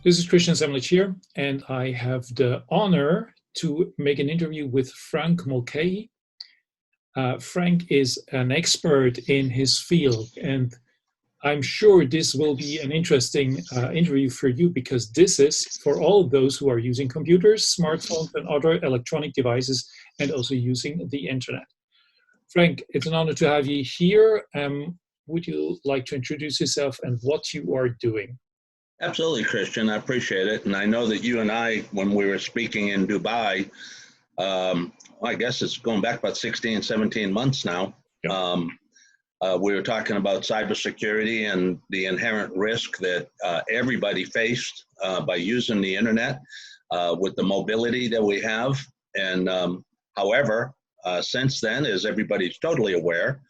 This is Christian Semlitsch here, and I have the honor to make an interview with Frank Mulcahy. Frank is an expert in his field, and I'm sure this will be an interesting interview for you because this is for all those who are using computers, smartphones, and other electronic devices, and also using the internet. Frank, it's an honor to have you here. Would you like to introduce yourself and what you are doing? Absolutely, Christian. I appreciate it. And I know that you and I, when we were speaking in Dubai, I guess it's going back about 16, 17 months now. Yep. We were talking about cybersecurity and the inherent risk that everybody faced by using the internet with the mobility that we have. And however, since then, as everybody's totally aware,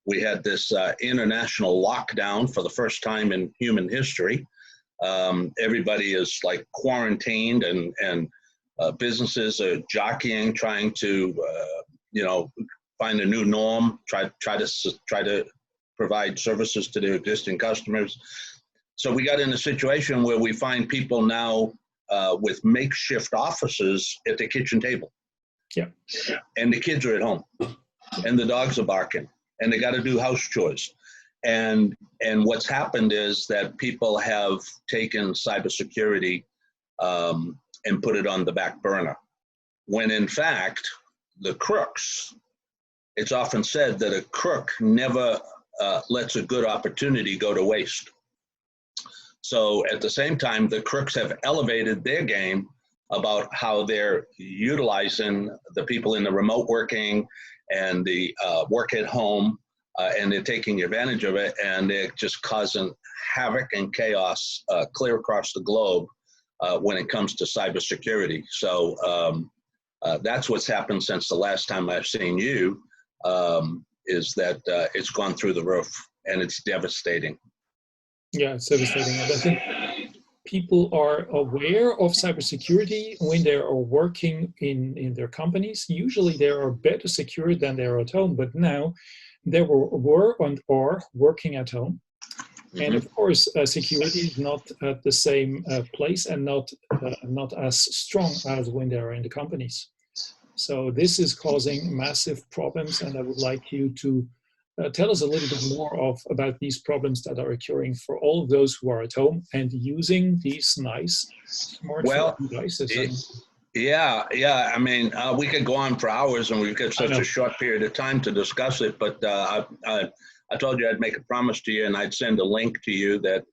we had this international lockdown for the first time in human history. Everybody is like quarantined, and businesses are jockeying, trying to, find a new norm, try to provide services to their existing customers. So we got in a situation where we find people now with makeshift offices at the kitchen table. Yeah. And the kids are at home, and the dogs are barking. And they got to do house chores. And what's happened is that people have taken cybersecurity and put it on the back burner. When in fact, the crooks, it's often said that a crook never lets a good opportunity go to waste. So at the same time, the crooks have elevated their game about how they're utilizing the people in the remote working and the work at home, and they're taking advantage of it, and they're just causing havoc and chaos clear across the globe when it comes to cybersecurity. So that's what's happened since the last time I've seen you, is that it's gone through the roof, and it's devastating. Yeah, it's devastating. And I think people are aware of cybersecurity when they are working in their companies. Usually they are better secured than they are at home, but now they were and are working at home. Mm-hmm. And of course, security is not at the same place and not as strong as when they are in the companies. So this is causing massive problems, and I would like you to tell us a little bit more about these problems that are occurring for all of those who are at home and using these nice smartphone devices. Yeah. I mean, we could go on for hours, and we've got such a short period of time to discuss it. But I told you I'd make a promise to you, and I'd send a link to you that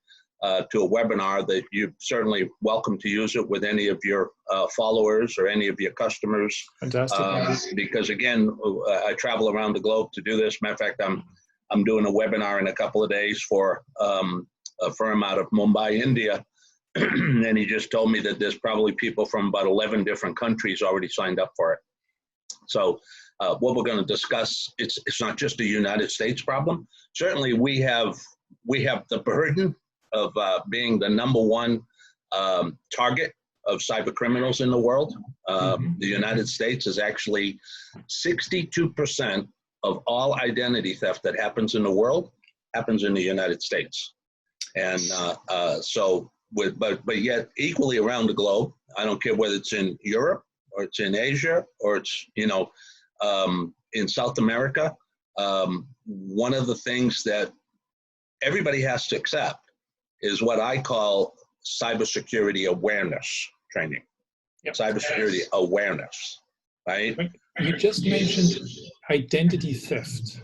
to a webinar that you're certainly welcome to use it with any of your followers or any of your customers. Fantastic. Because again, I travel around the globe to do this. Matter of fact, I'm doing a webinar in a couple of days for a firm out of Mumbai, India. And he just told me that there's probably people from about 11 different countries already signed up for it. So what we're going to discuss, it's not just a United States problem. Certainly we have the burden of being the #1 target of cyber criminals in the world. The United States is actually 62% of all identity theft that happens in the world happens in the United States. And but yet equally around the globe, I don't care whether it's in Europe or it's in Asia or it's, in South America. One of the things that everybody has to accept is what I call cybersecurity awareness training. Yep. Cybersecurity awareness, right? You just mentioned identity theft.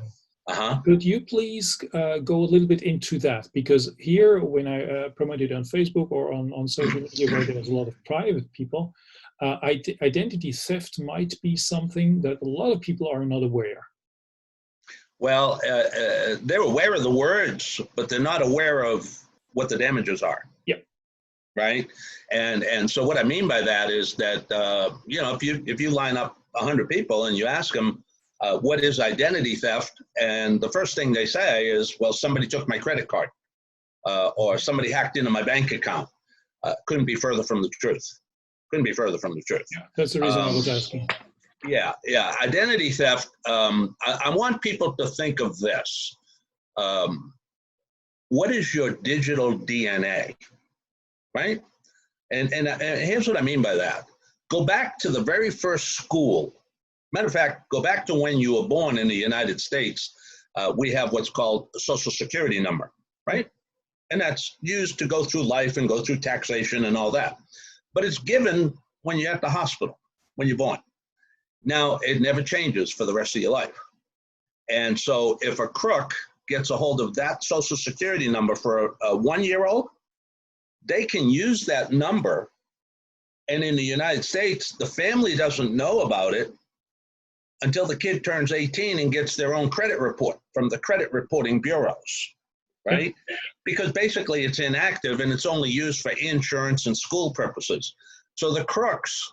Could you please go a little bit into that? Because here, when I promote it on Facebook or on social media where there's a lot of private people, identity theft might be something that a lot of people are not aware. Well, they're aware of the words, but they're not aware of what the damages are. Yeah. Right. And so what I mean by that is that, if you line up 100 people and you ask them, what is identity theft? And the first thing they say is, well, somebody took my credit card or somebody hacked into my bank account. Couldn't be further from the truth. Yeah, that's the reason I was asking. Yeah. Identity theft. I want people to think of this. What is your digital DNA? right? And here's what I mean by that. Go back to the very first school. Matter of fact, go back to when you were born in the United States. We have what's called a Social Security number, right? And that's used to go through life and go through taxation and all that. But it's given when you're at the hospital, when you're born. Now, it never changes for the rest of your life. And so if a crook gets a hold of that Social Security number for a 1-year-old, they can use that number. And in the United States, the family doesn't know about it until the kid turns 18 and gets their own credit report from the credit reporting bureaus, right? Because basically it's inactive and it's only used for insurance and school purposes. So the crooks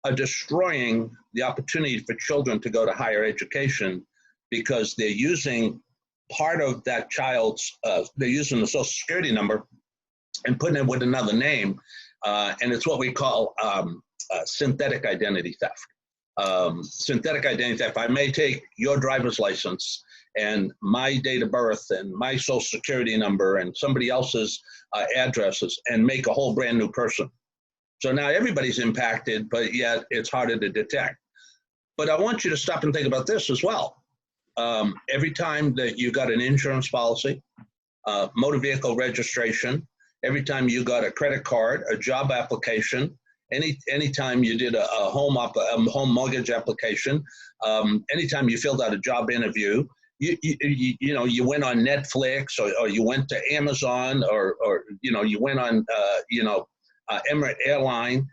are destroying the opportunity for children to go to higher education because they're using part of that child's, they're using the Social Security number and putting it with another name. And it's what we call synthetic identity theft. Synthetic identity theft. I may take your driver's license and my date of birth and my Social Security number and somebody else's addresses and make a whole brand new person. So now everybody's impacted, but yet it's harder to detect. But I want you to stop and think about this as well. Every time that you got an insurance policy, motor vehicle registration, every time you got a credit card, a job application, anytime you did a home mortgage application, anytime you filled out a job interview, you went on Netflix or you went to Amazon or you went on Emirates Airline.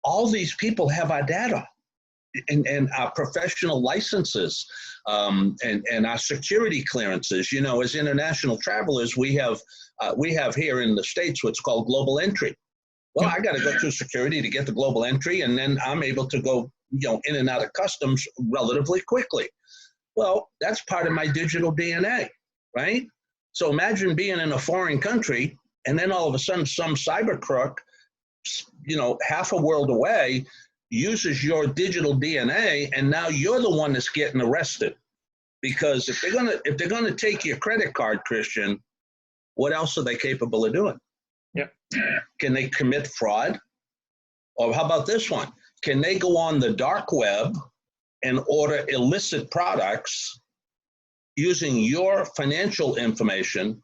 All these people have our data and our professional licenses and our security clearances. As international travelers, we have here in the States what's called global entry. Well, I got to go through security to get the global entry, and then I'm able to go, in and out of customs relatively quickly. Well, that's part of my digital DNA, right? So imagine being in a foreign country, and then all of a sudden some cyber crook, half a world away, uses your digital DNA, and now you're the one that's getting arrested. Because if they're gonna take your credit card, Christian, what else are they capable of doing? Yeah. Can they commit fraud? Or how about this one? Can they go on the dark web and order illicit products using your financial information?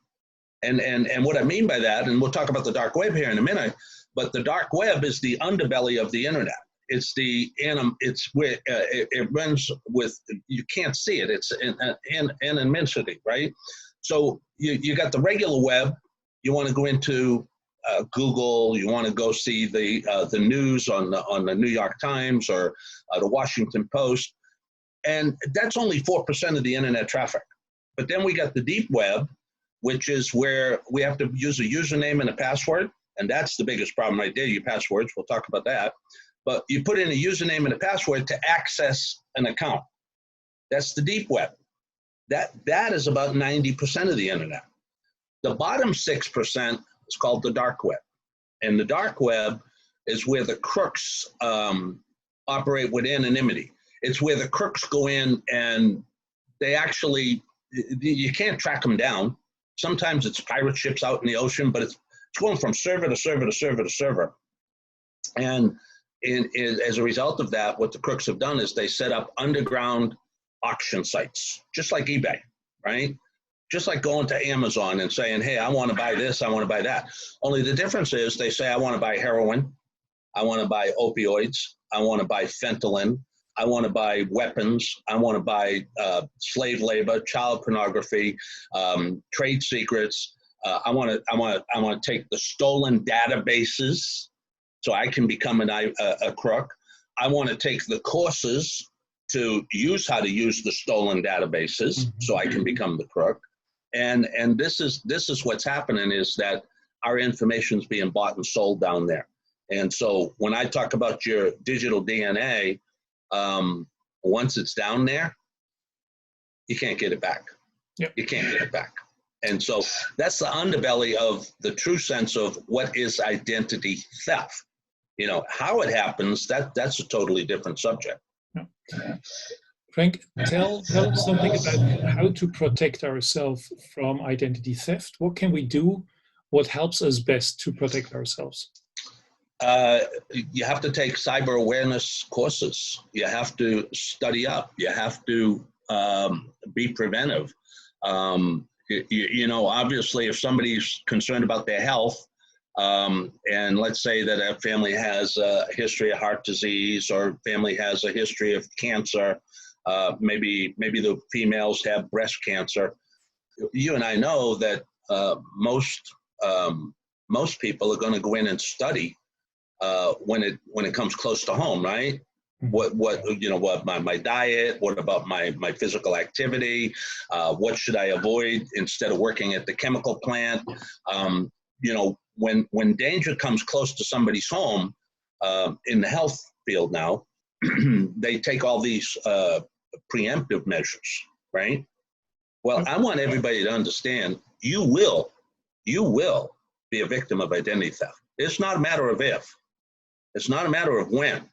And what I mean by that, and we'll talk about the dark web here in a minute, but the dark web is the underbelly of the internet. It's where it runs with, you can't see it. It's an immensity, right? So you got the regular web. You want to go into Google. You want to go see the news on the New York Times or the Washington Post, and that's only 4% of the internet traffic. But then we got the deep web, which is where we have to use a username and a password, and that's the biggest problem right there. Your passwords. We'll talk about that. But you put in a username and a password to access an account. That's the deep web. That is about 90% of the internet. The bottom 6% is called the dark web. And the dark web is where the crooks operate with anonymity. It's where the crooks go in and they actually, you can't track them down. Sometimes it's pirate ships out in the ocean, but it's going from server to server to server to server. And as a result of that, what the crooks have done is they set up underground auction sites, just like eBay, right? Just like going to Amazon and saying, hey, I want to buy this, I want to buy that. Only the difference is they say, I want to buy heroin, I want to buy opioids, I want to buy fentanyl, I want to buy weapons, I want to buy slave labor, child pornography, trade secrets. I want to take the stolen databases so I can become a crook. I want to take the courses to use how to use the stolen databases so I can become the crook. And this is what's happening, is that our information is being bought and sold down there. And so when I talk about your digital DNA, once it's down there, you can't get it back. Yep. You can't get it back. And so that's the underbelly of the true sense of what is identity theft. How it happens, that's a totally different subject. Yeah. Frank, tell us something about how to protect ourselves from identity theft. What can we do what helps us best to protect ourselves? You have to take cyber awareness courses. You have to study up. You have to be preventive. You know, obviously, if somebody's concerned about their health, and let's say that a family has a history of heart disease, or family has a history of cancer, maybe the females have breast cancer. You and I know that most people are going to go in and study when it comes close to home, right? What my diet, what about my physical activity, what should I avoid instead of working at the chemical plant? You know, when danger comes close to somebody's home, in the health field now, they take all these preemptive measures, right? Well, I want everybody to understand, you will be a victim of identity theft. It's not a matter of if. It's not a matter of when.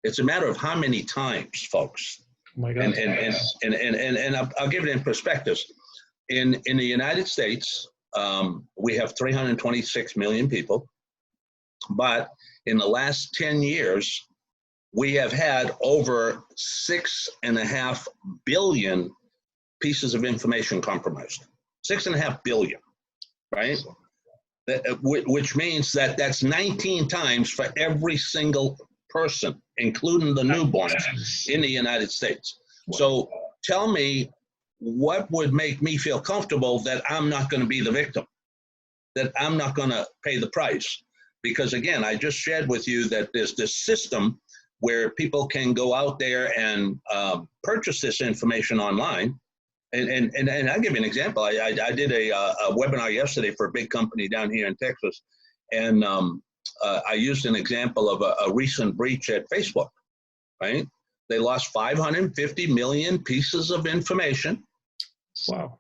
It's a matter of how many times, folks. Oh my God. And I'll give it in perspective. In the United States, we have 326 million people, but in the last 10 years, we have had over 6.5 billion pieces of information compromised. 6.5 billion, right? Which means that that's 19 times for every single person, including the newborns in the United States. Wow. So tell me, what would make me feel comfortable that I'm not going to be the victim, that I'm not going to pay the price? Because again, I just shared with you that there's this system where people can go out there and purchase this information online. And I'll give you an example. I did a webinar yesterday for a big company down here in Texas, and I used an example of a recent breach at Facebook, right? They lost 550 million pieces of information. Wow.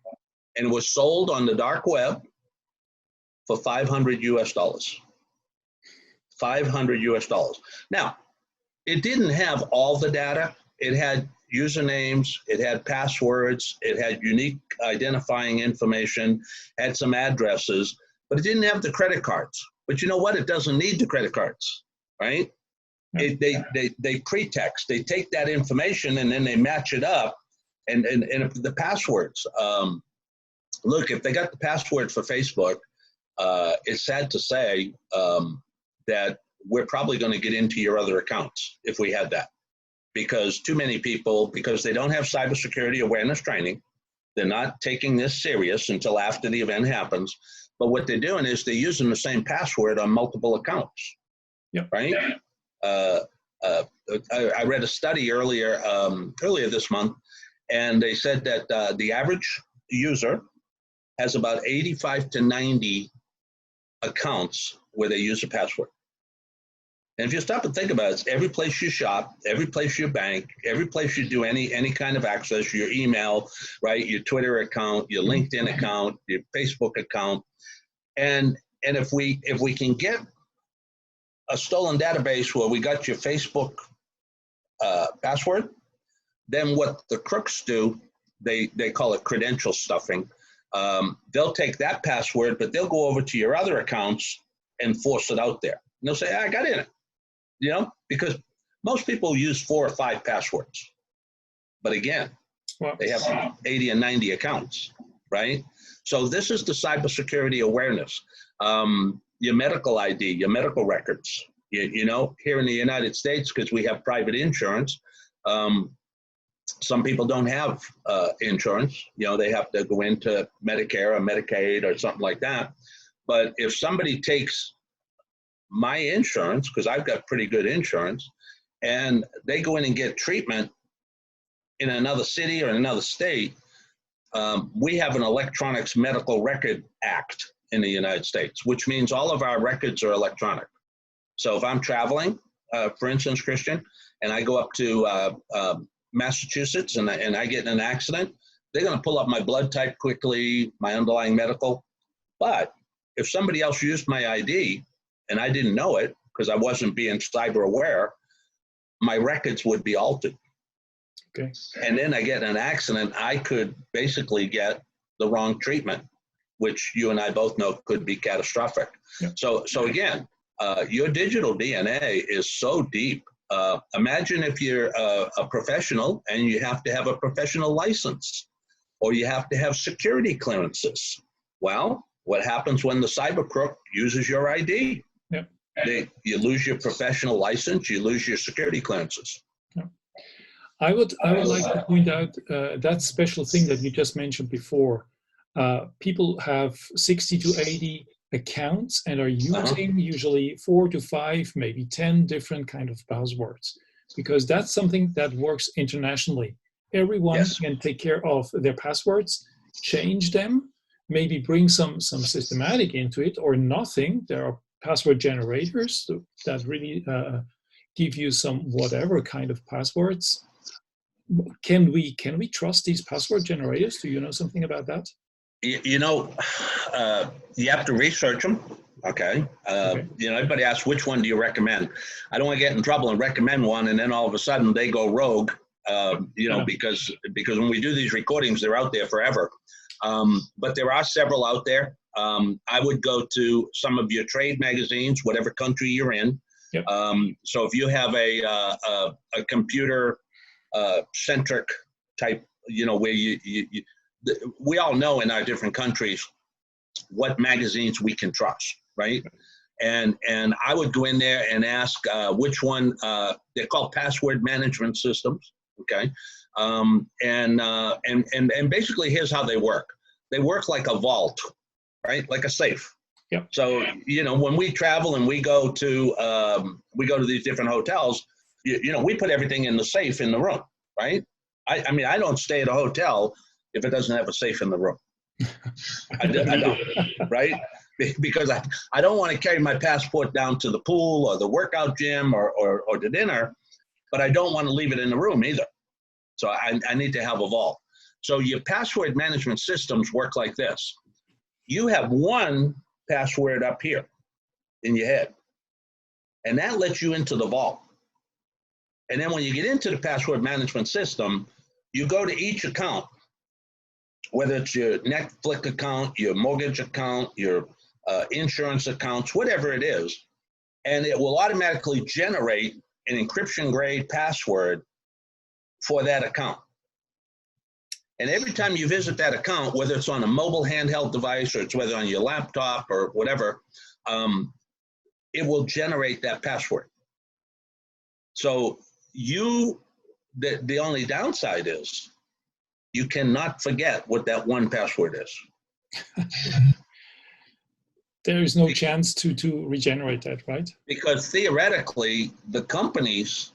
And was sold on the dark web for $500 US. $500 US. Now, it didn't have all the data. It had usernames, it had passwords, it had unique identifying information, had some addresses, but it didn't have the credit cards. But you know what? It doesn't need the credit cards, right? They pretext. They take that information and then they match it up, and the passwords. Look, if they got the password for Facebook, it's sad to say that we're probably going to get into your other accounts if we had that. Because too many people, because they don't have cybersecurity awareness training, they're not taking this serious until after the event happens. But what they're doing is they're using the same password on multiple accounts. Yep. Right? I read a study earlier this month, and they said that the average user has about 85 to 90 accounts where they use a password. And if you stop and think about it, it's every place you shop, every place you bank, every place you do any kind of access, your email, right, your Twitter account, your LinkedIn account, your Facebook account. And if we can get a stolen database where we got your Facebook password, then what the crooks do, they call it credential stuffing. They'll take that password, but they'll go over to your other accounts and force it out there. And they'll say, I got in it. You know, because most people use 4 or 5 passwords. But again, they have 80 and 90 accounts, right? So this is the cybersecurity awareness. Your medical ID, your medical records. You know, here in the United States, because we have private insurance, some people don't have insurance. You know, they have to go into Medicare or Medicaid or something like that. But if somebody takes my insurance, because I've got pretty good insurance, and they go in and get treatment in another city or in another state, we have an Electronics Medical Record Act in the United States, which means all of our records are electronic. So if I'm traveling, for instance, Christian, and I go up to Massachusetts and I get in an accident, they're going to pull up my blood type quickly, my underlying medical. But if somebody else used my ID, and I didn't know it because I wasn't being cyber aware, my records would be altered. Okay. And then I get in an accident, I could basically get the wrong treatment, which you and I both know could be catastrophic. Yeah. So again, your digital DNA is so deep. Imagine if you're a professional and you have to have a professional license, or you have to have security clearances. Well, what happens when the cyber crook uses your ID? Yeah. You lose your professional license, you lose your security clearances. Yeah. I would like to point out that special thing that you just mentioned before. People have 60 to 80 accounts and are using usually 4 to 5, maybe 10 different kind of passwords, because that's something that works internationally. Everyone can take care of their passwords, change them, maybe bring some systematic into it, or nothing. There are password generators that really give you some whatever kind of passwords. Can we trust these password generators? Do you know something about that? You know, you have to research them. Okay. You know, everybody asks, which one do you recommend? I don't want to get in trouble and recommend one, and then all of a sudden they go rogue. You know, because when we do these recordings, they're out there forever. But there are several out there. I would go to some of your trade magazines, whatever country you're in. Yep. So if you have a computer centric type, you know, where we all know in our different countries what magazines we can trust, right? And I would go in there and ask which one. They're called password management systems. Okay, and basically here's how they work. They work like a vault, right? Like a safe. Yep. So you know, when we travel and we go to these different hotels, you know, we put everything in the safe in the room, right? I mean, I don't stay at a hotel if it doesn't have a safe in the room. I don't, right? Because I don't want to carry my passport down to the pool or the workout gym or to dinner, but I don't want to leave it in the room either. So I need to have a vault. So your password management systems work like this. You have one password up here in your head, and that lets you into the vault. And then when you get into the password management system, you go to each account, whether it's your Netflix account, your mortgage account, your insurance accounts, whatever it is, and it will automatically generate an encryption-grade password for that account. And every time you visit that account, whether it's on a mobile handheld device or it's whether on your laptop or whatever, it will generate that password. So the only downside is you cannot forget what that one password is. There is no chance to regenerate that, right? Because theoretically, the companies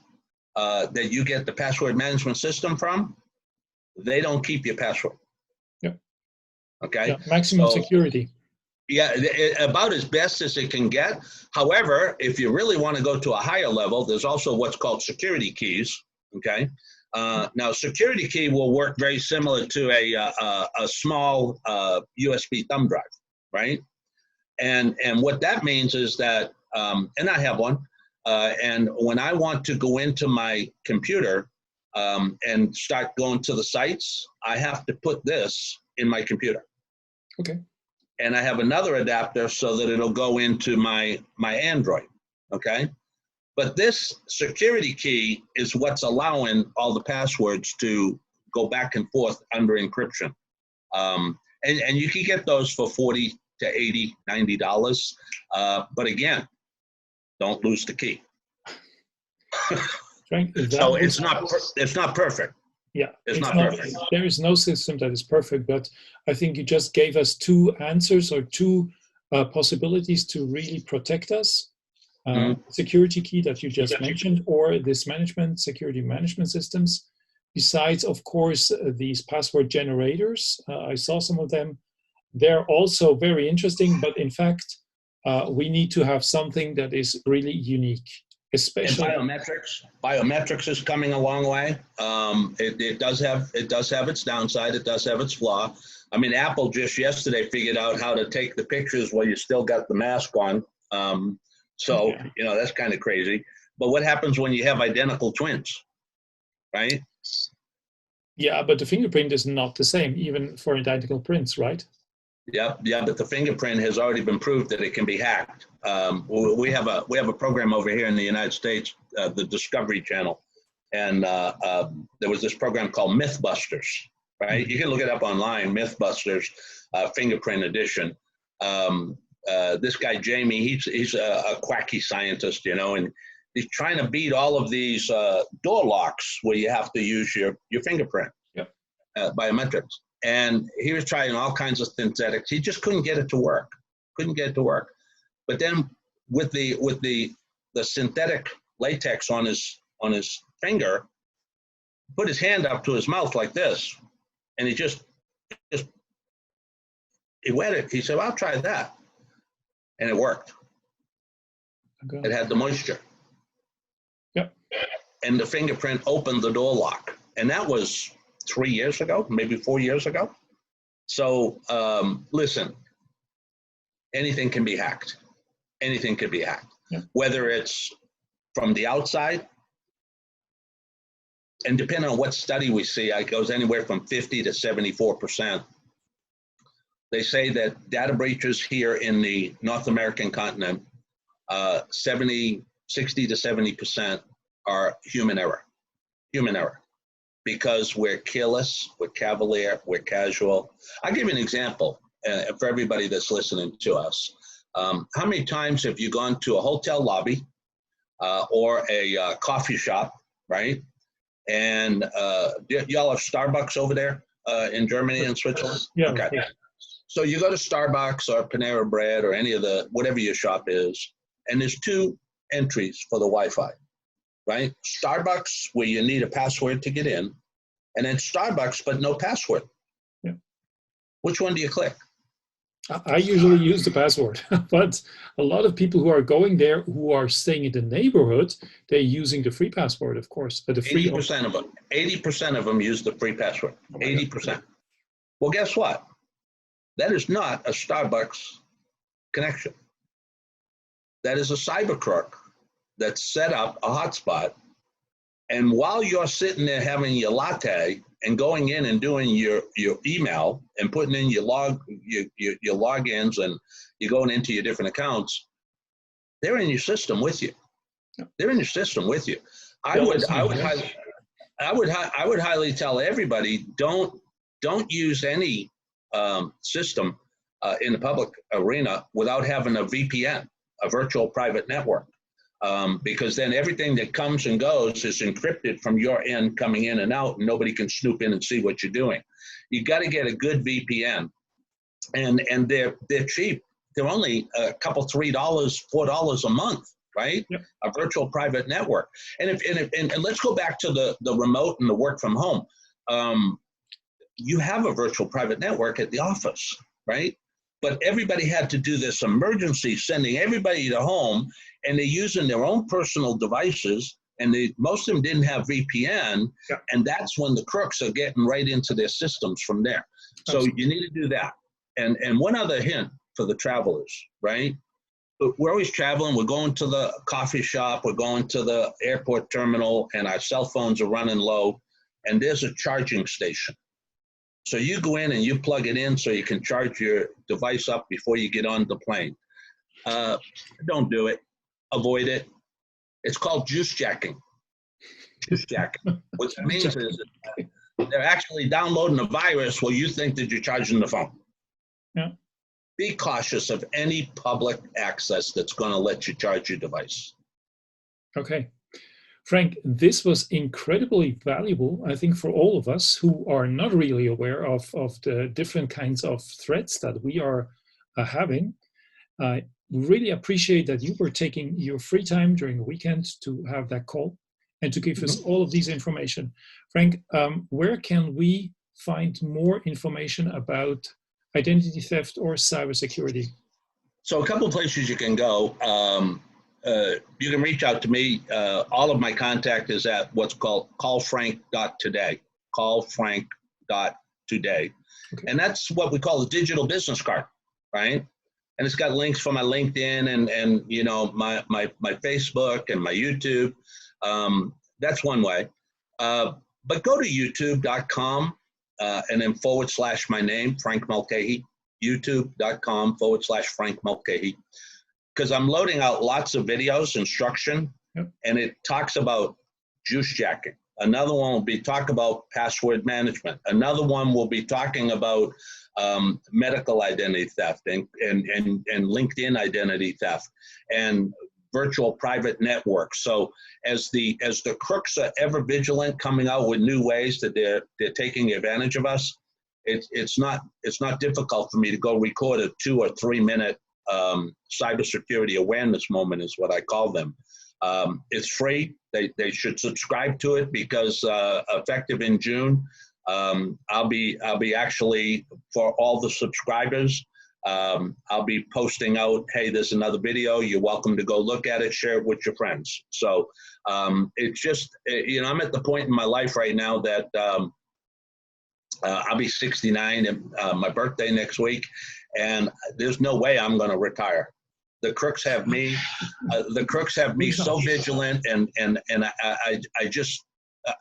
that you get the password management system from, they don't keep your password. Yeah. Okay. Yeah, maximum security. Yeah, about as best as it can get. However, if you really want to go to a higher level, there's also what's called security keys. Okay. Now, security key will work very similar to a small USB thumb drive, right? And what that means is that, and I have one, and when I want to go into my computer and start going to the sites, I have to put this in my computer. Okay. And I have another adapter so that it'll go into my Android, okay? But this security key is what's allowing all the passwords to go back and forth under encryption. And you can get those for $40 to $80, $90. But again, don't lose the key. So it's not perfect. Yeah, it's not perfect. There is no system that is perfect, but I think you just gave us two answers or two possibilities to really protect us. Security key that you just mentioned, or this security management systems. Besides, of course, these password generators. I saw some of them. They're also very interesting, but in fact, we need to have something that is really unique. Especially and biometrics is coming a long way. It does have its downside. It does have its flaw. I mean, Apple just yesterday figured out how to take the pictures while you still got the mask on. So you know, that's kind of crazy. But what happens when you have identical twins, right? Yeah, but the fingerprint is not the same, even for identical prints, right? Yep, yeah, but the fingerprint has already been proved that it can be hacked. We have a program over here in the United States, the Discovery Channel, and there was this program called Mythbusters. Right, you can look it up online. Mythbusters, fingerprint edition. This guy Jamie, he's a quacky scientist, you know, and he's trying to beat all of these door locks where you have to use your fingerprint, biometrics. And he was trying all kinds of synthetics. He just couldn't get it to work. But then with the synthetic latex on his finger, put his hand up to his mouth like this, and he wet it. He said, well, "I'll try that," and it worked. Okay. It had the moisture. Yep. And the fingerprint opened the door lock, and that was 3 years ago, maybe 4 years ago. So listen, anything can be hacked. Anything can be hacked. Yeah. Whether it's from the outside, and depending on what study we see, it goes anywhere from 50 to 74%. They say that data breaches here in the North American continent, 60 to 70% are human error. Because we're careless, we're cavalier, we're casual. I'll give you an example for everybody that's listening to us. How many times have you gone to a hotel lobby or a coffee shop, right? And y'all have Starbucks over there in Germany and Switzerland? Yeah. Okay. So you go to Starbucks or Panera Bread or any of whatever your shop is, and there's two entries for the Wi-Fi. Right? Starbucks, where you need a password to get in, and then Starbucks, but no password. Yeah. Which one do you click? I usually use the password, but a lot of people who are going there, who are staying in the neighborhood, they're using the free password, of course. But the 80% of them. 80% of them use the free password. 80%. Well, guess what? That is not a Starbucks connection. That is a cyber crook that set up a hotspot, and while you're sitting there having your latte and going in and doing your email and putting in your logins and you're going into your different accounts, they're in your system with you. They're in your system with you. I would highly tell everybody, don't use any system in the public arena without having a VPN, a virtual private network. Because then everything that comes and goes is encrypted from your end coming in and out, and nobody can snoop in and see what you're doing. You got to get a good VPN, and they're cheap. They're only a couple, $3, $4 a month, right? Yep. A virtual private network. And let's go back to the remote and the work from home. You have a virtual private network at the office, right? But everybody had to do this emergency, sending everybody to home, and they're using their own personal devices, and most of them didn't have VPN, and that's when the crooks are getting right into their systems from there. So you need to do that. And one other hint for the travelers, right? We're always traveling. We're going to the coffee shop. We're going to the airport terminal, and our cell phones are running low, and there's a charging station. So you go in and you plug it in so you can charge your device up before you get on the plane. Don't do it. Avoid it. It's called juice jacking. Juice jacking. What it means is they're actually downloading a virus while you think that you're charging the phone. Yeah. Be cautious of any public access that's going to let you charge your device. Okay. Frank, this was incredibly valuable, I think, for all of us who are not really aware of the different kinds of threats that we are having. I really appreciate that you were taking your free time during the weekend to have that call and to give us all of these information. Frank, where can we find more information about identity theft or cybersecurity? So a couple of places you can go. You can reach out to me. All of my contact is at what's called callfrank.today. Callfrank.today. Okay. And that's what we call a digital business card, right? And it's got links for my LinkedIn and you know, my Facebook and my YouTube. That's one way. But go to youtube.com and then / my name, Frank Mulcahy. youtube.com/Frank Mulcahy, because I'm loading out lots of videos, instruction, and it talks about juice jacking. Another one will be talk about password management. Another one will be talking about medical identity theft and LinkedIn identity theft and virtual private networks. So as the crooks are ever vigilant, coming out with new ways that they're taking advantage of us, it's not difficult for me to go record a 2 or 3 minute cybersecurity awareness moment, is what I call them. It's free. They should subscribe to it, because effective in June, I'll be actually, for all the subscribers, I'll be posting out, hey, there's another video. You're welcome to go look at it, share it with your friends. So it's just, I'm at the point in my life right now that I'll be 69 and my birthday next week, and there's no way I'm going to retire. The crooks have me. The crooks have me so vigilant, and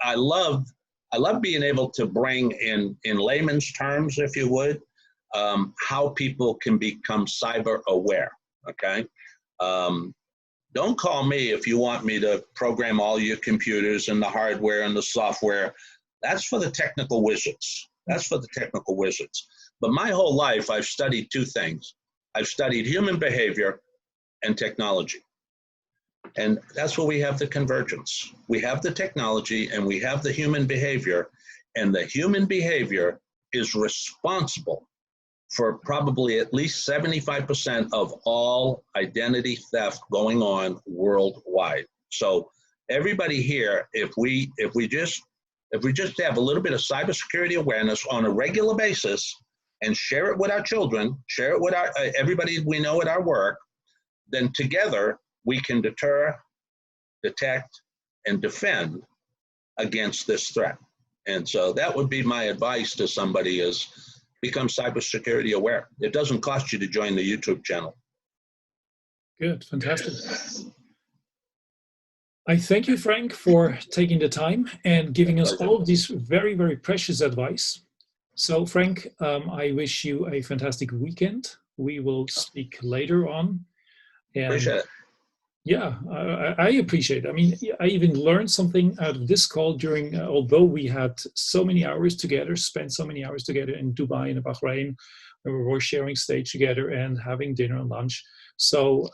I love being able to bring in layman's terms, if you would, how people can become cyber aware. Okay, don't call me if you want me to program all your computers and the hardware and the software. That's for the technical wizards. That's for the technical wizards. But my whole life, I've studied two things. I've studied human behavior and technology. And that's where we have the convergence. We have the technology and we have the human behavior, and the human behavior is responsible for probably at least 75% of all identity theft going on worldwide. So everybody here, if we just have a little bit of cybersecurity awareness on a regular basis and share it with our children, share it with everybody we know at our work, then together we can deter, detect, and defend against this threat. And so that would be my advice to somebody, is become cybersecurity aware. It doesn't cost you to join the YouTube channel. Good, fantastic. I thank you, Frank, for taking the time and giving us all of these very, very precious advice. So, Frank, I wish you a fantastic weekend. We will speak later on. And appreciate it. Yeah, I appreciate it. I mean, I even learned something out of this call during, although we had so many hours together, spent so many hours together in Dubai and Bahrain, where we were sharing stage together and having dinner and lunch. So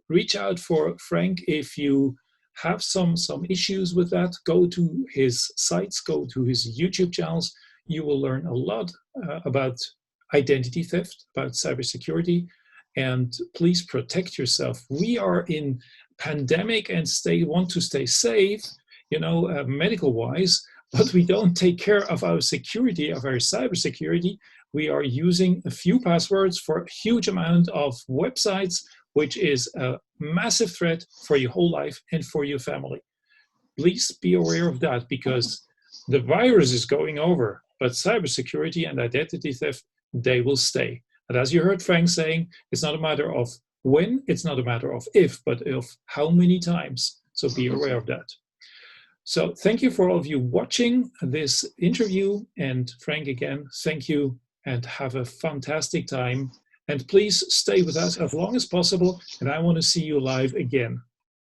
reach out for Frank if you have some issues with that. Go to his sites, go to his YouTube channels. You will learn a lot about identity theft, about cybersecurity. And please protect yourself. We are in pandemic and want to stay safe, medical-wise, but we don't take care of our security, of our cybersecurity. We are using a few passwords for a huge amount of websites, which is a massive threat for your whole life and for your family. Please be aware of that, because the virus is going over, but cybersecurity and identity theft, they will stay. And as you heard Frank saying, it's not a matter of when, it's not a matter of if, but of how many times. So be aware of that. So thank you for all of you watching this interview. And Frank, again, thank you and have a fantastic time. And please stay with us as long as possible. And I want to see you live again.